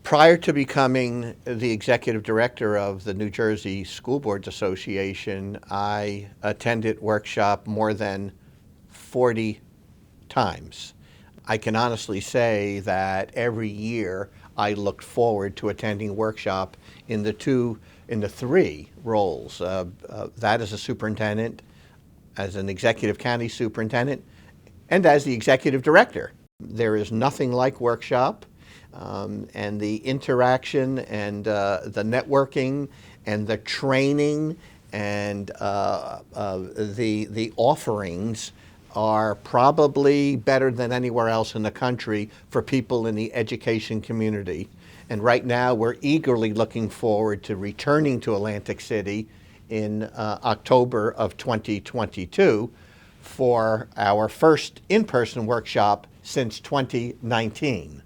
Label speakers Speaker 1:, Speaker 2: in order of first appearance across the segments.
Speaker 1: Prior to becoming the executive director of the New Jersey School Boards Association, I attended workshop more than 40 times. I can honestly say that every year I looked forward to attending workshop in the three roles. That as a superintendent, as an executive county superintendent, and as the executive director. There is nothing like workshop, and the interaction and the networking and the training and the offerings are probably better than anywhere else in the country for people in the education community. And right now we're eagerly looking forward to returning to Atlantic City in October of 2022 for our first in-person workshop since 2019.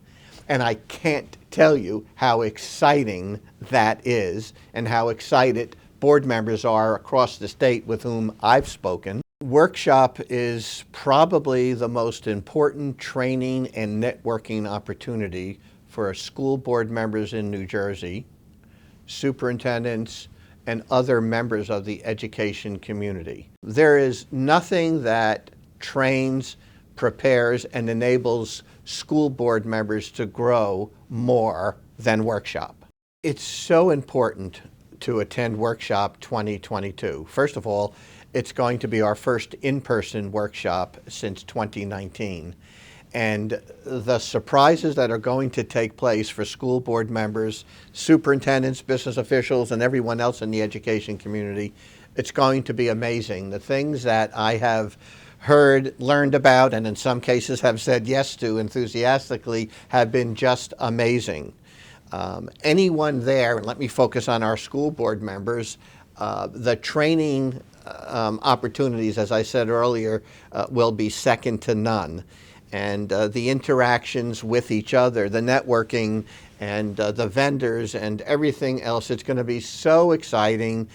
Speaker 1: And I can't tell you how exciting that is and how excited board members are across the state with whom I've spoken. Workshop is probably the most important training and networking opportunity for school board members in New Jersey, superintendents, and other members of the education community. There is nothing that trains, prepares, and enables school board members to grow more than workshop. It's so important to attend workshop 2022. First of all, it's going to be our first in-person workshop since 2019. And the surprises that are going to take place for school board members, superintendents, business officials, and everyone else in the education community, it's going to be amazing. The things that I have heard, learned about, and in some cases have said yes to enthusiastically have been just amazing. Anyone there, and let me focus on our school board members, the training opportunities, as I said earlier, will be second to none. And the interactions with each other, the networking, and the vendors and everything else, it's going to be so exciting.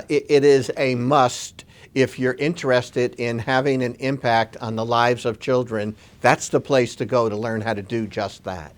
Speaker 1: It is a must if you're interested in having an impact on the lives of children. That's the place to go to learn how to do just that.